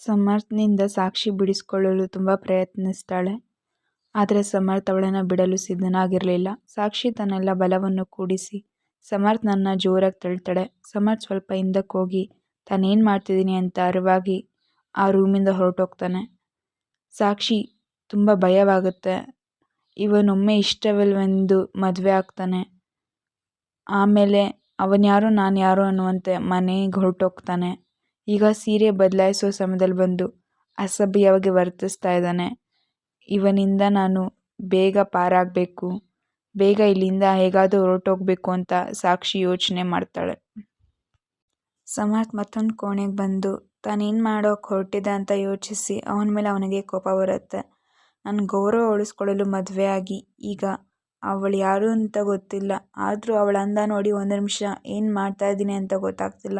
ಸಮರ್ಥ್ನಿಂದ ಸಾಕ್ಷಿ ಬಿಡಿಸಿಕೊಳ್ಳಲು ತುಂಬ ಪ್ರಯತ್ನಿಸ್ತಾಳೆ. ಆದರೆ ಸಮರ್ಥ್ ಅವಳನ್ನು ಬಿಡಲು ಸಿದ್ಧನಾಗಿರಲಿಲ್ಲ. ಸಾಕ್ಷಿ ತನ್ನೆಲ್ಲ ಬಲವನ್ನು ಕೂಡಿಸಿ ಸಮರ್ಥ್ನನ್ನು ಜೋರಾಗಿ ತಳ್ತಾಳೆ. ಸಮರ್ಥ್ ಸ್ವಲ್ಪ ಹಿಂದಕ್ಕೋಗಿ ತಾನೇನು ಮಾಡ್ತಿದ್ದೀನಿ ಅಂತ ಅರಿವಾಗಿ ಆ ರೂಮಿಂದ ಹೊರಟೋಗ್ತಾನೆ. ಸಾಕ್ಷಿ ತುಂಬ ಭಯವಾಗುತ್ತೆ. ಇವನೊಮ್ಮೆ ಇಷ್ಟವಿಲ್ಲವೆಂದು ಮದುವೆ ಆಗ್ತಾನೆ. ಆಮೇಲೆ ಅವನ್ಯಾರೋ ನಾನು ಯಾರೋ ಅನ್ನುವಂತೆ ಮನೆಗೆ ಹೊರಟೋಗ್ತಾನೆ. ಈಗ ಸೀರೆ ಬದಲಾಯಿಸೋ ಸಮಯದಲ್ಲಿ ಬಂದು ಅಸಭ್ಯವಾಗಿ ವರ್ತಿಸ್ತಾ ಇದ್ದಾನೆ. ಇವನಿಂದ ನಾನು ಬೇಗ ಪಾರಾಗಬೇಕು, ಬೇಗ ಇಲ್ಲಿಂದ ಹೇಗಾದರೂ ಹೊರಟೋಗ್ಬೇಕು ಅಂತ ಸಾಕ್ಷಿ ಯೋಚನೆ ಮಾಡ್ತಾಳೆ. ಸಮರ್ಥ್ ಮತ್ತೊಂದು ಕೋಣೆಗೆ ಬಂದು ತಾನೇನು ಮಾಡೋಕೆ ಹೊರಟಿದ್ದ ಅಂತ ಯೋಚಿಸಿ ಅವನ ಮೇಲೆ ಅವನಿಗೆ ಕೋಪ ಬರುತ್ತೆ. ನನ್ನ ಗೌರವ ಉಳಿಸ್ಕೊಳ್ಳಲು ಮದುವೆ ಆಗಿ ಈಗ ಅವಳು ಯಾರು ಅಂತ ಗೊತ್ತಿಲ್ಲ. ಆದರೂ ಅವಳ ಅಂದ ನೋಡಿ ಒಂದು ನಿಮಿಷ ಏನು ಮಾಡ್ತಾ ಇದ್ದೀನಿ ಅಂತ ಗೊತ್ತಾಗ್ತಿಲ್ಲ.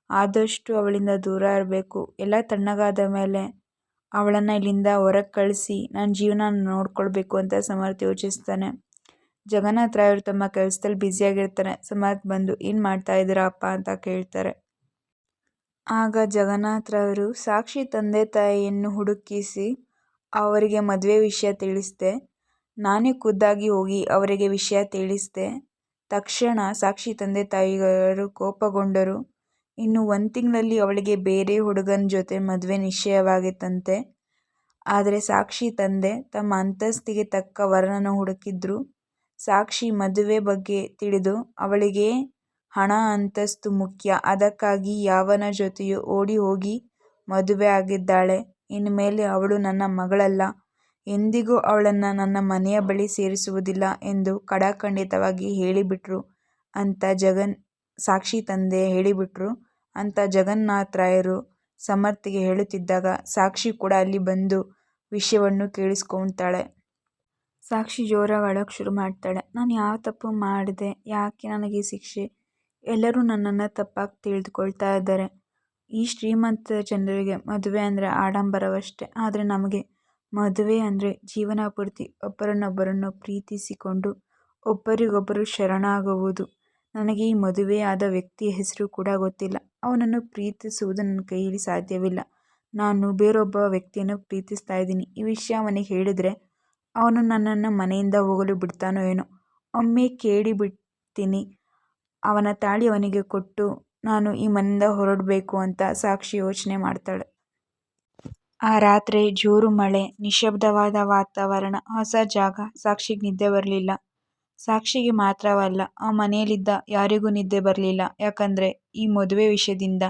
ಆದಷ್ಟು ಅವಳಿಂದ ದೂರ ಇರಬೇಕು. ಎಲ್ಲ ತಣ್ಣಗಾದ ಮೇಲೆ ಅವಳನ್ನು ಇಲ್ಲಿಂದ ಹೊರಗೆ ಕಳಿಸಿ ನನ್ನ ಜೀವನ ನೋಡ್ಕೊಳ್ಬೇಕು ಅಂತ ಸಮರ್ಥ್ ಯೋಚಿಸ್ತಾನೆ. ಜಗನ್ನಾಥ್ ರಾಯರು ತಮ್ಮ ಕೆಲಸದಲ್ಲಿ ಬ್ಯುಸಿಯಾಗಿರ್ತಾರೆ. ಸಮರ್ಥ್ ಬಂದು ಏನು ಮಾಡ್ತಾ ಇದ್ದೀರಾ ಅಪ್ಪ ಅಂತ ಕೇಳ್ತಾರೆ. ಆಗ ಜಗನ್ನಾಥ್ ರಾಯರು ಸಾಕ್ಷಿ ತಂದೆ ತಾಯಿಯನ್ನು ಹುಡುಕಿಸಿ ಅವರಿಗೆ ಮದುವೆ ವಿಷಯ ತಿಳಿಸಿದೆ. ನಾನೇ ಖುದ್ದಾಗಿ ಹೋಗಿ ಅವರಿಗೆ ವಿಷಯ ತಿಳಿಸಿದೆ. ತಕ್ಷಣ ಸಾಕ್ಷಿ ತಂದೆ ತಾಯಿಗಳು ಕೋಪಗೊಂಡರು. ಇನ್ನು 1 ತಿಂಗಳಲ್ಲಿ ಅವಳಿಗೆ ಬೇರೆ ಹುಡುಗನ ಜೊತೆ ಮದುವೆ ನಿಶ್ಚಯವಾಗಿತ್ತಂತೆ. ಆದರೆ ಸಾಕ್ಷಿ ತಂದೆ ತಮ್ಮ ಅಂತಸ್ತಿಗೆ ತಕ್ಕ ವರನನ್ನು ಹುಡುಕಿದ್ರು. ಸಾಕ್ಷಿ ಮದುವೆ ಬಗ್ಗೆ ತಿಳಿದು ಅವಳಿಗೆ ಹಣ ಅಂತಸ್ತು ಮುಖ್ಯ, ಅದಕ್ಕಾಗಿ ಯಾವನ ಜೊತೆಯೂ ಓಡಿ ಹೋಗಿ ಮದುವೆ ಆಗಿದ್ದಾಳೆ. ಇನ್ಮೇಲೆ ಅವಳು ನನ್ನ ಮಗಳಲ್ಲ, ಎಂದಿಗೂ ಅವಳನ್ನು ನನ್ನ ಮನೆಯ ಬಳಿ ಸೇರಿಸುವುದಿಲ್ಲ ಎಂದು ಖಡಾಖಂಡಿತವಾಗಿ ಹೇಳಿಬಿಟ್ರು ಅಂತ ಸಾಕ್ಷಿ ತಂದೆ ಹೇಳಿಬಿಟ್ರು ಅಂತ ಜಗನ್ನಾಥ್ ರಾಯರು ಸಮರ್ಥ್ಗೆ ಹೇಳುತ್ತಿದ್ದಾಗ ಸಾಕ್ಷಿ ಕೂಡ ಅಲ್ಲಿ ಬಂದು ವಿಷಯವನ್ನು ಕೇಳಿಸ್ಕೊತಾಳೆ. ಸಾಕ್ಷಿ ಜೋರಾಗಿ ಅಳೋಕ್ಕೆ ಶುರು ಮಾಡ್ತಾಳೆ. ನಾನು ಯಾವ ತಪ್ಪು ಮಾಡಿದೆ? ಯಾಕೆ ನನಗೆ ಶಿಕ್ಷೆ? ಎಲ್ಲರೂ ನನ್ನನ್ನು ತಪ್ಪಾಗಿ ತಿಳಿದುಕೊಳ್ತಾ ಇದ್ದಾರೆ. ಈ ಶ್ರೀಮಂತ ಜನರಿಗೆ ಮದುವೆ ಅಂದರೆ ಆಡಂಬರವಷ್ಟೇ, ಆದರೆ ನಮಗೆ ಮದುವೆ ಅಂದರೆ ಜೀವನ ಪೂರ್ತಿ ಒಬ್ಬರನ್ನೊಬ್ಬರನ್ನು ಪ್ರೀತಿಸಿಕೊಂಡು ಒಬ್ಬರಿಗೊಬ್ಬರು ಶರಣಾಗುವುದು. ನನಗೆ ಈ ಮದುವೆಯಾದ ವ್ಯಕ್ತಿಯ ಹೆಸರು ಕೂಡ ಗೊತ್ತಿಲ್ಲ. ಅವನನ್ನು ಪ್ರೀತಿಸುವುದು ನನ್ನ ಕೈಯಲ್ಲಿ ಸಾಧ್ಯವಿಲ್ಲ. ನಾನು ಬೇರೊಬ್ಬ ವ್ಯಕ್ತಿಯನ್ನು ಪ್ರೀತಿಸ್ತಾ ಇದ್ದೀನಿ. ಈ ವಿಷಯ ಅವನಿಗೆ ಹೇಳಿದರೆ ಅವನು ನನ್ನನ್ನು ಮನೆಯಿಂದ ಹೋಗಲು ಬಿಡ್ತಾನೋ ಏನೋ. ಒಮ್ಮೆ ಕೇಳಿಬಿಡ್ತೀನಿ. ಅವನ ತಾಳಿ ಅವನಿಗೆ ಕೊಟ್ಟು ನಾನು ಈ ಮನೆಯಿಂದ ಹೊರಡಬೇಕು ಅಂತ ಸಾಕ್ಷಿ ಯೋಚನೆ ಮಾಡ್ತಾಳೆ. ಆ ರಾತ್ರಿ ಜೋರು ಮಳೆ, ನಿಶ್ಶಬ್ದವಾದ ವಾತಾವರಣ, ಹೊಸ ಜಾಗ. ಸಾಕ್ಷಿಗೆ ನಿದ್ದೆ ಬರಲಿಲ್ಲ. ಸಾಕ್ಷಿಗೆ ಮಾತ್ರವಲ್ಲ, ಆ ಮನೆಯಲ್ಲಿದ್ದ ಯಾರಿಗೂ ನಿದ್ದೆ ಬರಲಿಲ್ಲ. ಯಾಕಂದರೆ ಈ ಮದುವೆ ವಿಷಯದಿಂದ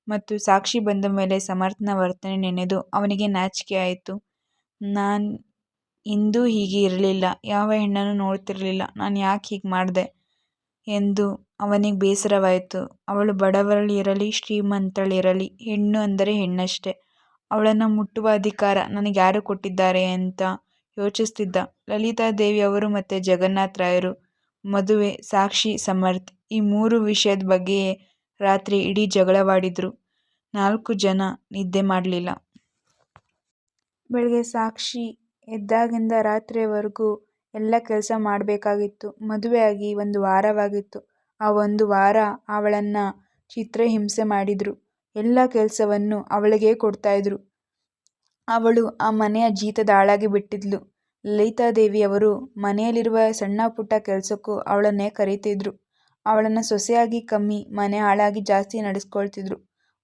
ಮತ್ತು ಸಾಕ್ಷಿ ಬಂದ ಮೇಲೆ ಸಮರ್ಥ್ನ ವರ್ತನೆ ನೆನೆದು ಅವನಿಗೆ ನಾಚಿಕೆ ಆಯಿತು. ನಾನು ಎಂದೂ ಹೀಗೆ ಇರಲಿಲ್ಲ, ಯಾವ ಹೆಣ್ಣನ್ನು ನೋಡ್ತಿರಲಿಲ್ಲ, ನಾನು ಯಾಕೆ ಹೀಗೆ ಮಾಡಿದೆ ಎಂದು ಅವನಿಗೆ ಬೇಸರವಾಯಿತು. ಅವಳು ಬಡವಳಿರಲಿ ಶ್ರೀಮಂತಳಿರಲಿ ಹೆಣ್ಣು ಅಂದರೆ ಹೆಣ್ಣಷ್ಟೇ. ಅವಳನ್ನು ಮುಟ್ಟುವ ಅಧಿಕಾರ ನನಗೆ ಯಾರು ಕೊಟ್ಟಿದ್ದಾರೆ ಅಂತ ಯೋಚಿಸ್ತಿದ್ದ. ಲಲಿತಾದೇವಿ ಅವರು ಮತ್ತು ಜಗನ್ನಾಥ್ ರಾಯರು ಮದುವೆ, ಸಾಕ್ಷಿ, ಸಮರ್ಥ್ ಈ 3 ವಿಷಯದ ಬಗ್ಗೆಯೇ ರಾತ್ರಿ ಇಡೀ ಜಗಳವಾಡಿದ್ರು. 4 ಜನ ನಿದ್ದೆ ಮಾಡಲಿಲ್ಲ. ಬೆಳಗ್ಗೆ ಸಾಕ್ಷಿ ಎದ್ದಾಗಿಂದ ರಾತ್ರಿಯವರೆಗೂ ಎಲ್ಲ ಕೆಲಸ ಮಾಡಬೇಕಾಗಿತ್ತು. ಮದುವೆಯಾಗಿ 1 ವಾರವಾಗಿತ್ತು. ಆ 1 ವಾರ ಅವಳನ್ನು ಚಿತ್ರಹಿಂಸೆ ಮಾಡಿದ್ರು. ಎಲ್ಲ ಕೆಲಸವನ್ನು ಅವಳಿಗೇ ಕೊಡ್ತಾಯಿದ್ರು. ಅವಳು ಆ ಮನೆಯ ಜೀತದ ಆಳಾಗಿ ಬಿಟ್ಟಿದ್ಲು. ಲಲಿತಾದೇವಿಯವರು ಮನೆಯಲ್ಲಿರುವ ಸಣ್ಣ ಪುಟ್ಟ ಕೆಲಸಕ್ಕೂ ಅವಳನ್ನೇ ಕರೀತಿದ್ರು. ಅವಳನ್ನು ಸೊಸೆಯಾಗಿ ಕಮ್ಮಿ, ಮನೆ ಆಳಾಗಿ ಜಾಸ್ತಿ ನಡೆಸ್ಕೊಳ್ತಿದ್ರು.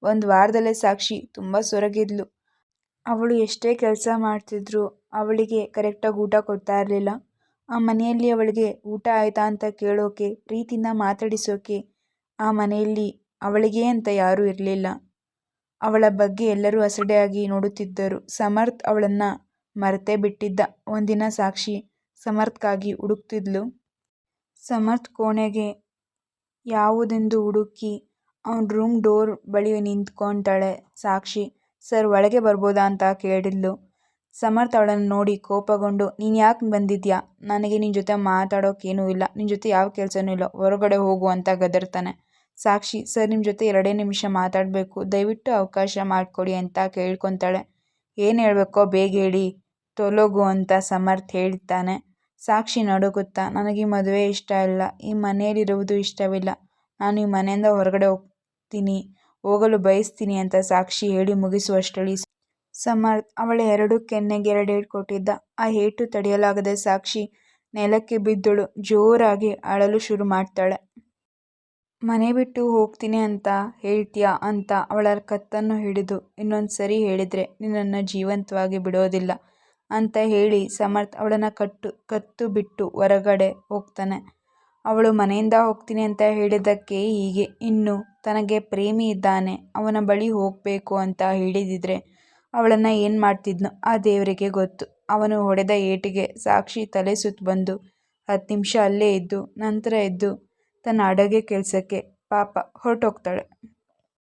1 ವಾರದಲ್ಲೇ ಸಾಕ್ಷಿ ತುಂಬ ಸೊರಗಿದ್ಲು. ಅವಳು ಎಷ್ಟೇ ಕೆಲಸ ಮಾಡ್ತಿದ್ರೂ ಅವಳಿಗೆ ಕರೆಕ್ಟಾಗಿ ಊಟ ಕೊಡ್ತಾ ಇರಲಿಲ್ಲ. ಆ ಮನೆಯಲ್ಲಿ ಅವಳಿಗೆ ಊಟ ಆಯ್ತಾ ಅಂತ ಕೇಳೋಕೆ, ಪ್ರೀತಿಯಿಂದ ಮಾತಾಡಿಸೋಕೆ ಆ ಮನೆಯಲ್ಲಿ ಅವಳಿಗೇ ಅಂತ ಯಾರೂ ಇರಲಿಲ್ಲ. ಅವಳ ಬಗ್ಗೆ ಎಲ್ಲರೂ ಅಸಡ್ಡೆಯಾಗಿ ನೋಡುತ್ತಿದ್ದರು. ಸಮರ್ಥ್ ಅವಳನ್ನು ಮರೆತೇ ಬಿಟ್ಟಿದ್ದ. ಒಂದಿನ ಸಾಕ್ಷಿ ಸಮರ್ಥ್ಗಾಗಿ ಹುಡುಕ್ತಿದ್ಲು. ಸಮರ್ಥ್ ಕೋಣೆಗೆ ಯಾವುದೆಂದು ಹುಡುಕಿ ಅವನ ರೂಮ್ ಡೋರ್ ಬಳಿ ನಿಂತ್ಕೊತಾಳೆ. ಸಾಕ್ಷಿ ಸರ್ ಒಳಗೆ ಬರ್ಬೋದಾ ಅಂತ ಕೇಳಿದ್ಲು. ಸಮರ್ಥ್ ಅವಳನ್ನು ನೋಡಿ ಕೋಪಗೊಂಡು ನೀನು ಯಾಕೆ ಬಂದಿದ್ಯಾ? ನನಗೆ ನಿನ್ನ ಜೊತೆ ಮಾತಾಡೋಕ್ಕೇನೂ ಇಲ್ಲ, ನಿನ್ನ ಜೊತೆ ಯಾವ ಕೆಲಸನೂ ಇಲ್ಲ, ಹೊರಗಡೆ ಹೋಗು ಅಂತ ಗದರ್ತಾನೆ. ಸಾಕ್ಷಿ ಸರ್ ನಿಮ್ಮ ಜೊತೆ 2 ನಿಮಿಷ ಮಾತಾಡಬೇಕು, ದಯವಿಟ್ಟು ಅವಕಾಶ ಮಾಡಿಕೊಡಿ ಅಂತ ಕೇಳ್ಕೊತಾಳೆ. ಏನು ಹೇಳಬೇಕೋ ಬೇಗ ಹೇಳಿ, ತೊಲಗು ಅಂತ ಸಮರ್ಥ್ ಹೇಳ್ತಾನೆ. ಸಾಕ್ಷಿ ನಡುಗುತ್ತಾ ನನಗೆ ಈ ಮದುವೆ ಇಷ್ಟ ಇಲ್ಲ, ಈ ಮನೆಯಲ್ಲಿರುವುದು ಇಷ್ಟವಿಲ್ಲ, ನಾನು ಈ ಮನೆಯಿಂದ ಹೊರಗಡೆ ಹೋಗ್ತೀನಿ, ಹೋಗಲು ಬಯಸ್ತೀನಿ ಅಂತ ಸಾಕ್ಷಿ ಹೇಳಿ ಮುಗಿಸುವಷ್ಟರಲ್ಲಿ ಸಮರ್ಥ್ ಅವಳ 2 ಕೆನ್ನೆಗೆ 2 ಏಟು ಕೊಟ್ಟಿದ್ದ. ಆ ಏಟು ತಡೆಯಲಾಗದೆ ಸಾಕ್ಷಿ ನೆಲಕ್ಕೆ ಬಿದ್ದಳು. ಜೋರಾಗಿ ಅಳಲು ಶುರು ಮಾಡ್ತಾಳೆ. ಮನೆ ಬಿಟ್ಟು ಹೋಗ್ತೀನಿ ಅಂತ ಹೇಳ್ತೀಯಾ ಅಂತ ಅವಳ ಕತ್ತನ್ನು ಹಿಡಿದು, ಇನ್ನೊಂದ್ಸರಿ ಹೇಳಿದ್ರೆ ನಿನ್ನನ್ನು ಜೀವಂತವಾಗಿ ಬಿಡೋದಿಲ್ಲ ಅಂತ ಹೇಳಿ ಸಮರ್ಥ್ ಅವಳನ್ನ ಕತ್ತು ಬಿಟ್ಟು ಹೊರಗಡೆ ಹೋಗ್ತಾನೆ. ಅವಳು ಮನೆಯಿಂದ ಹೋಗ್ತೀನಿ ಅಂತ ಹೇಳಿದ್ದಕ್ಕೆ ಹೀಗೆ. ಇನ್ನು ತನಗೆ ಪ್ರೇಮಿ ಇದ್ದಾನೆ, ಅವನ ಬಳಿ ಹೋಗ್ಬೇಕು ಅಂತ ಹೇಳಿದಿದ್ರೆ ಅವಳನ್ನ ಏನ್ ಮಾಡ್ತಿದ್ನೋ ಆ ದೇವರಿಗೆ ಗೊತ್ತು. ಅವನು ಹೊಡೆದ ಏಟಿಗೆ ಸಾಕ್ಷಿ ತಲೆ ಸುತ್ತು ಬಂದು 10 ನಿಮಿಷ ಅಲ್ಲೇ ಇದ್ದು ನಂತರ ಎದ್ದು ತನ್ನ ಅಡುಗೆ ಕೆಲಸಕ್ಕೆ ಪಾಪ ಹೊರಟೋಗ್ತಾಳೆ.